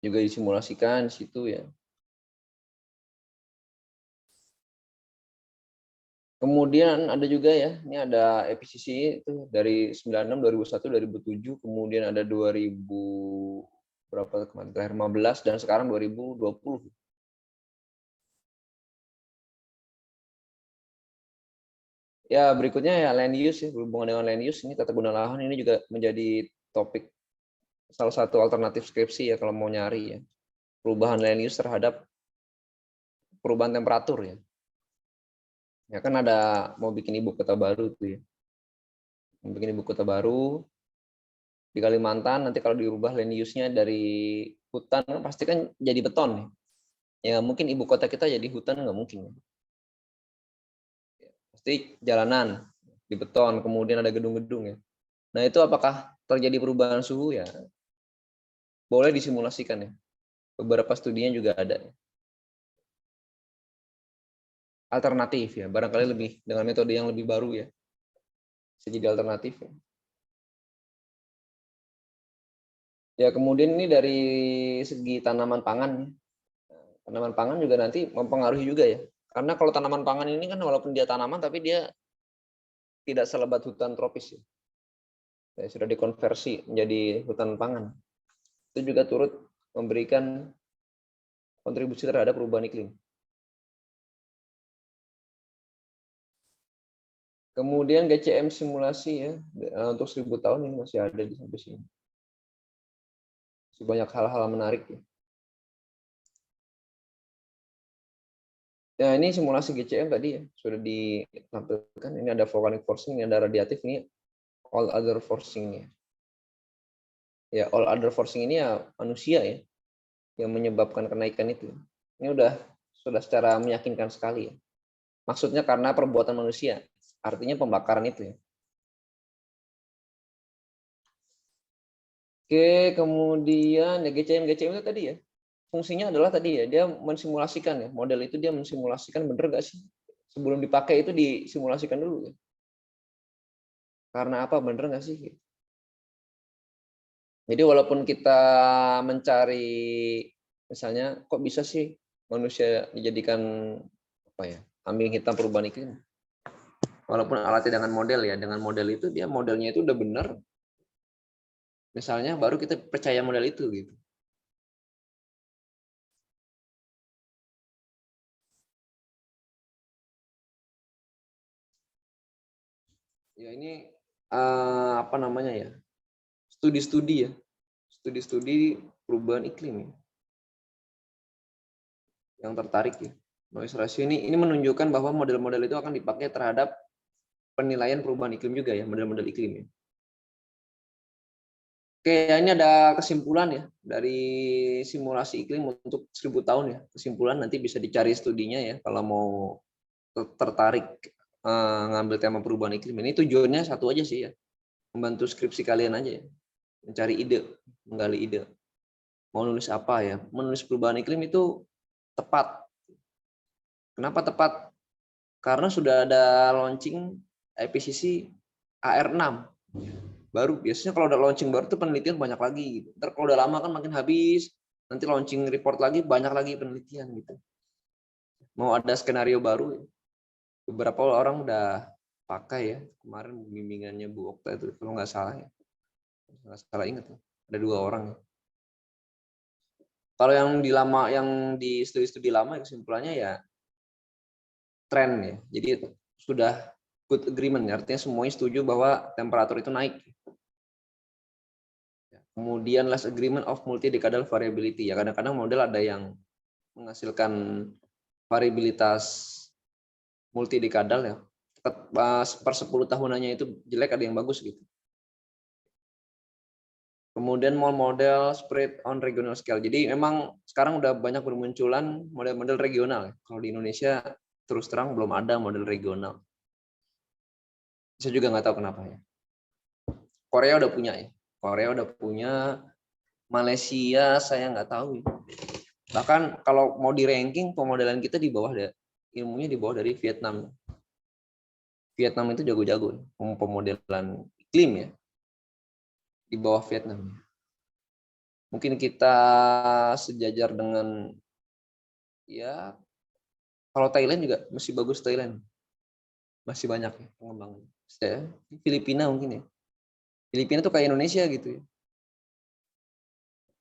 Juga disimulasikan di situ ya. Kemudian ada juga ya, ini ada IPCC itu dari 96, 2001, 2007, kemudian ada 2000 berapa kemarin terakhir 15 dan sekarang 2020. Ya, berikutnya ya land use ya, berhubungan dengan land use, ini tata guna lahan ini juga menjadi topik salah satu alternatif skripsi ya kalau mau nyari ya. Perubahan land use terhadap perubahan temperatur ya. Ya kan ada mau bikin ibu kota baru tuh ya. Mau bikin ibu kota baru di Kalimantan, nanti kalau dirubah land use-nya dari hutan pasti kan jadi beton ya. Ya mungkin ibu kota kita jadi hutan nggak mungkin. Ya, pasti jalanan di beton, kemudian ada gedung-gedung ya. Nah itu apakah terjadi perubahan suhu ya? Boleh disimulasikan ya. Beberapa studinya juga ada. Alternatif ya, barangkali lebih dengan metode yang lebih baru ya. Bisa jadi alternatif ya. Ya kemudian ini dari segi tanaman pangan. Tanaman pangan juga nanti mempengaruhi juga ya. Karena kalau tanaman pangan ini kan walaupun dia tanaman tapi dia tidak selebat hutan tropis ya. Ya, sudah dikonversi menjadi hutan pangan. Itu juga turut memberikan kontribusi terhadap perubahan iklim. Kemudian GCM simulasi ya untuk 1000 tahun ini masih ada di sampai sini. Masih banyak hal-hal menarik ya. Ya ini simulasi GCM tadi ya sudah ditampilkan. Ini ada volcanic forcing, ini ada radiatif, ini all other forcing ya. Ya all other forcing ini ya manusia ya yang menyebabkan kenaikan itu. Ini sudah secara meyakinkan sekali ya. Maksudnya karena perbuatan manusia. Artinya pembakaran itu ya. Oke, kemudian ya GCM itu tadi ya. Fungsinya adalah tadi ya, dia mensimulasikan ya. Model itu dia mensimulasikan bener gak sih? Sebelum dipakai itu disimulasikan dulu ya. Karena apa? Bener gak sih? Jadi walaupun kita mencari misalnya kok bisa sih manusia dijadikan apa ya? Kambing hitam perubahan iklim. Walaupun alatnya dengan model itu dia modelnya itu udah benar. Misalnya baru kita percaya model itu gitu. Ya ini apa namanya ya? Studi-studi ya. Studi-studi perubahan iklim ya. Yang tertarik ya. Noise ratio ini menunjukkan bahwa model-model itu akan dipakai terhadap penilaian perubahan iklim juga ya, model-model iklim ya. Oke, ini ada kesimpulan ya dari simulasi iklim untuk 1000 tahun ya. Kesimpulan nanti bisa dicari studinya ya kalau mau tertarik ngambil tema perubahan iklim. Ini tujuannya satu aja sih ya. Membantu skripsi kalian aja ya. Mencari ide, menggali ide. Mau nulis apa ya? Menulis perubahan iklim itu tepat. Kenapa tepat? Karena sudah ada launching IPCC AR6 baru. Biasanya kalau udah launching baru tuh penelitian banyak lagi gitu. Ntar kalau udah lama kan makin habis, nanti launching report lagi banyak lagi penelitian gitu. Mau ada skenario baru, beberapa orang udah pakai ya, kemarin bimbingannya Bu Okta itu kalau nggak salah ya, nggak salah ingat ya, ada 2 orang ya. Kalau yang di studi-studi lama kesimpulannya ya tren ya, jadi sudah good agreement, artinya semuanya setuju bahwa temperatur itu naik. Kemudian last agreement of multi-decadal variability, ya kadang-kadang model ada yang menghasilkan variabilitas multi-dekadal ya, per 10 tahunannya itu jelek, ada yang bagus gitu. Kemudian model spread on regional scale. Jadi memang sekarang udah banyak bermunculan model-model regional. Kalau di Indonesia terus terang belum ada model regional. Saya juga nggak tahu kenapa ya. Korea udah punya ya. Korea udah punya. Malaysia saya nggak tahu. Bahkan kalau mau di ranking pemodelan kita di bawah ilmunya di bawah dari Vietnam. Vietnam itu jago-jago pemodelan iklim ya. Di bawah Vietnam. Mungkin kita sejajar dengan ya kalau Thailand juga masih bagus Thailand. Masih banyak ya pengembangan. Filipina mungkin ya. Filipina tuh kayak Indonesia gitu ya.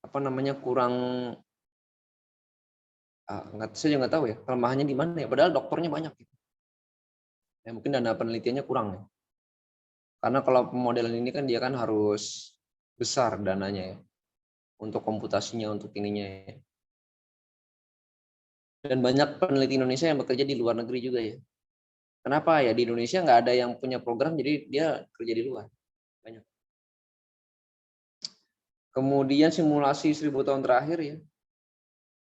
Apa namanya kurang saya juga nggak tahu ya kelemahannya di mana ya. Padahal dokternya banyak gitu. Ya, mungkin dana penelitiannya kurang ya. Karena kalau pemodelan ini kan dia kan harus besar dananya ya. Untuk komputasinya, untuk ininya ya. Dan banyak peneliti Indonesia yang bekerja di luar negeri juga ya. Kenapa ya? Di Indonesia nggak ada yang punya program, jadi dia kerja di luar. Banyak. Kemudian simulasi 1000 tahun terakhir ya.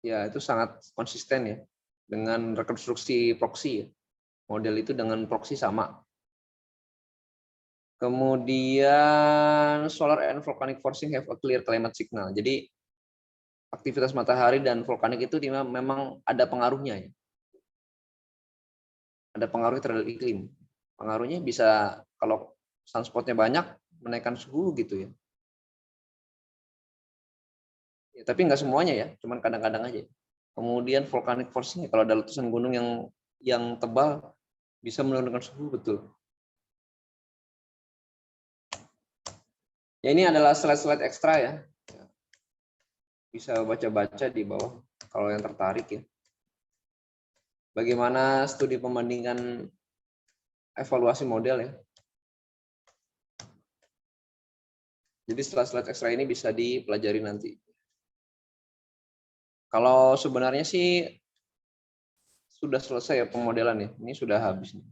Ya itu sangat konsisten ya. Dengan rekonstruksi proxy ya. Model itu dengan proxy sama. Kemudian solar and volcanic forcing have a clear climate signal. Jadi aktivitas matahari dan vulkanik itu memang ada pengaruhnya ya. Ada pengaruh terhadap iklim. Pengaruhnya bisa kalau sunspotnya banyak menaikkan suhu gitu ya. Ya tapi nggak semuanya ya, cuman kadang-kadang aja. Kemudian volcanic forcing kalau ada letusan gunung yang tebal bisa menurunkan suhu betul. Ya ini adalah slide-slide ekstra ya. Bisa baca-baca di bawah kalau yang tertarik ya. Bagaimana studi pembandingan evaluasi model ya. Jadi slide-slide ekstra ini bisa dipelajari nanti. Kalau sebenarnya sih sudah selesai ya pemodelan ya. Ini sudah habis nih.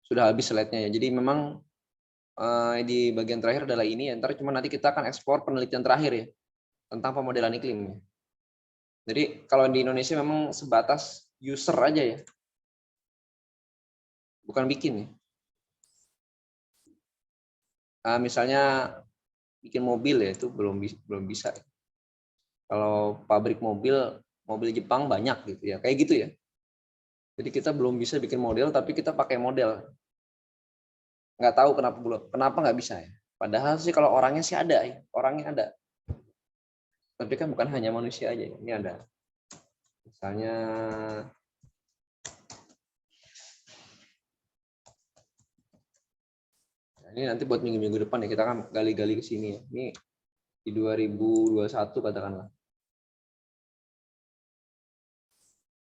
Sudah habis slide-nya ya. Jadi memang di bagian terakhir adalah ini ya. Ntar cuma nanti kita akan ekspor penelitian terakhir ya tentang pemodelan iklim. Jadi kalau di Indonesia memang sebatas user aja ya. Bukan bikin ya. Misalnya bikin mobil ya itu belum bisa. Kalau pabrik mobil Jepang banyak gitu ya, kayak gitu ya. Jadi kita belum bisa bikin model tapi kita pakai model. Nggak tahu kenapa nggak bisa ya. Padahal sih kalau orangnya sih ada ya, orangnya ada. Tapi kan bukan hanya manusia aja, ini ada. Misalnya ini nanti buat minggu-minggu depan ya kita kan gali-gali ke sini ya. Ini di 2021 katakanlah.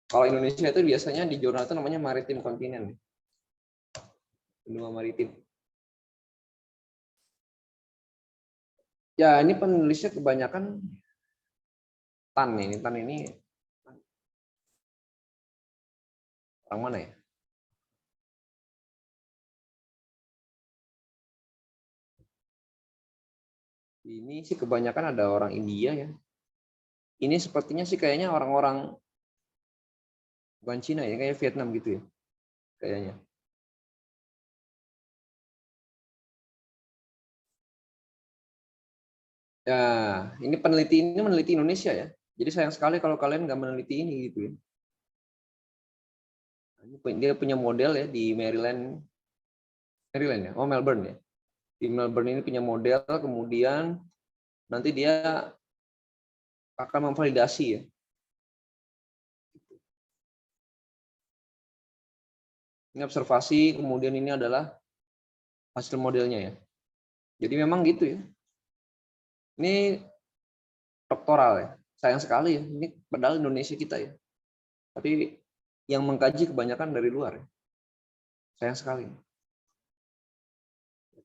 Kalau Indonesia itu biasanya di jurnal itu namanya Maritim Kontinen. Benua maritim. Ya, ini penulisnya kebanyakan Tan nih. Tan ini orang mana ya? Ini sih kebanyakan ada orang India ya. Ini sepertinya sih kayaknya orang-orang bukan Cina ya, kayak Vietnam gitu ya. Kayaknya. Ya, ini meneliti Indonesia ya. Jadi sayang sekali kalau kalian nggak meneliti ini gitu ya. Dia punya model ya di Maryland ya, Melbourne ya. Di Melbourne ini punya model, kemudian nanti dia akan memvalidasi ya. Ini observasi, kemudian ini adalah hasil modelnya ya. Jadi memang gitu ya. Ini doktoral ya. Sayang sekali ya. Ini padahal Indonesia kita ya. Tapi yang mengkaji kebanyakan dari luar ya. Sayang sekali.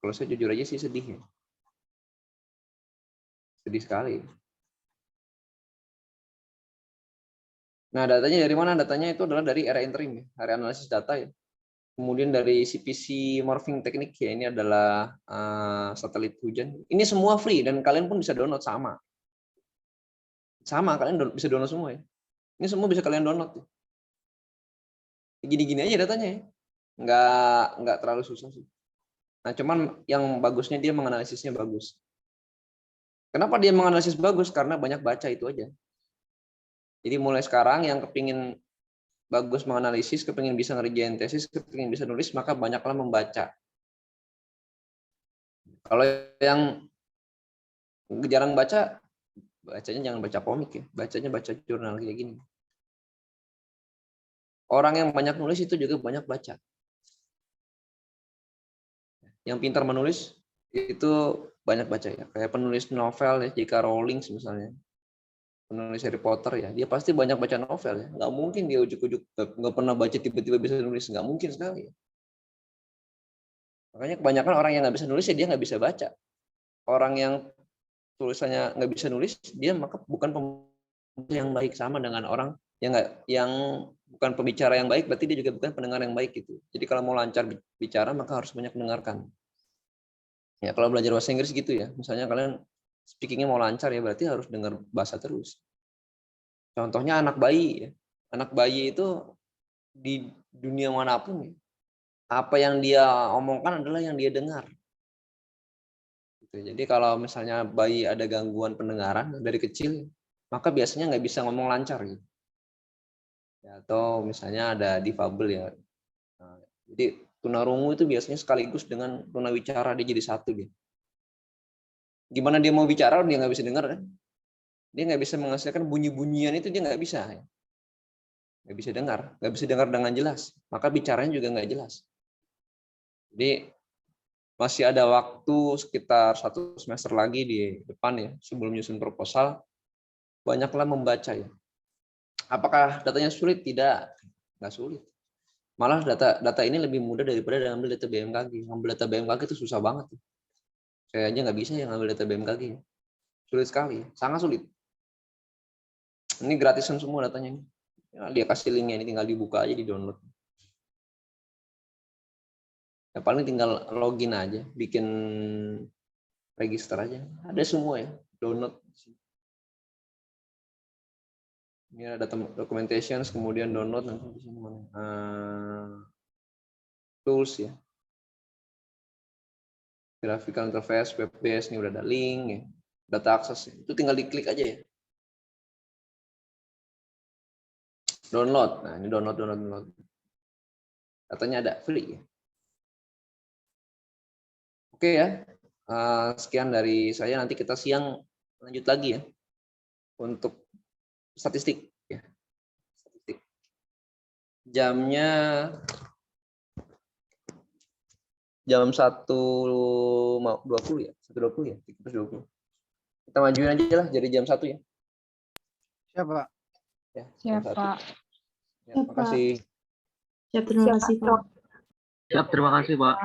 Kalau saya jujur aja sih sedih ya. Sedih sekali. Nah, datanya dari mana? Datanya itu adalah dari area interim ya, area analisis data ya. Kemudian dari CPC morphing teknik ya, ini adalah satelit hujan. Ini semua free dan kalian pun bisa download sama. Sama, kalian bisa download semua ya. Ini semua bisa kalian download. Ya. Gini-gini aja datanya ya. Nggak terlalu susah sih. Nah, cuman yang bagusnya dia menganalisisnya bagus. Kenapa dia menganalisis bagus? Karena banyak baca itu aja. Jadi mulai sekarang yang kepingin bagus menganalisis, kepingin bisa ngerjain tesis, kepingin bisa nulis, maka banyaklah membaca. Kalau yang jarang baca, bacanya jangan baca komik ya, bacanya baca jurnal kayak gini. Orang yang banyak nulis itu juga banyak baca. Yang pintar menulis itu banyak baca ya, kayak penulis novel ya, J.K. Rowling misalnya. Penulis Harry Potter ya, dia pasti banyak baca novel ya. Nggak mungkin dia ujuk-ujuk nggak pernah baca tiba-tiba bisa nulis, nggak mungkin sekali. Ya. Makanya kebanyakan orang yang nggak bisa nulis ya dia nggak bisa baca. Orang yang tulisannya nggak bisa nulis, dia maka bukan pembaca yang baik, sama dengan orang yang bukan pembicara yang baik, berarti dia juga bukan pendengar yang baik gitu. Jadi kalau mau lancar bicara maka harus banyak mendengarkan. Ya kalau belajar bahasa Inggris gitu ya, misalnya kalian speakingnya mau lancar ya berarti harus dengar bahasa terus. Contohnya anak bayi ya. Anak bayi itu di dunia manapun ya, apa yang dia omongkan adalah yang dia dengar. Jadi kalau misalnya bayi ada gangguan pendengaran dari kecil, maka biasanya nggak bisa ngomong lancar gitu. Ya, atau misalnya ada difabel ya. Nah, jadi tunarungu itu biasanya sekaligus dengan tunawicara, dia jadi satu dia. Gimana dia mau bicara dia nggak bisa dengar kan? Dia nggak bisa menghasilkan bunyi-bunyian itu dia nggak bisa. Ya. Nggak bisa dengar dengan jelas. Maka bicaranya juga nggak jelas. Jadi masih ada waktu sekitar 1 semester lagi di depan ya sebelum nyusun proposal, banyaklah membaca ya. Apakah datanya sulit? Tidak, nggak sulit. Malah data ini lebih mudah daripada ngambil data BMKG. Ngambil data BMKG itu susah banget. Saya aja nggak bisa yang ngambil data BMKG. Sulit sekali, sangat sulit. Ini gratisan semua datanya ini. Ya, dia kasih linknya ini tinggal dibuka aja, di download. Ya, paling tinggal login aja, bikin register aja. Ada semua ya, download. Ini ada documentation, kemudian download nanti di sini mana? Tools ya. Graphical interface, web base, ini udah ada link ya. Data akses, itu tinggal diklik aja ya. Download, nah ini download. Datanya ada free ya. Oke ya, sekian dari saya. Nanti kita siang lanjut lagi ya untuk statistik. Ya. Statistik. Jamnya jam 1.20 ya, 1.20 ya, 3.20. Kita majuin aja lah jadi jam 1 ya. Siap, Pak. Ya, Siap, Pak. Ya, terima kasih. Siap, terima kasih, Pak. Siap, terima kasih, Pak.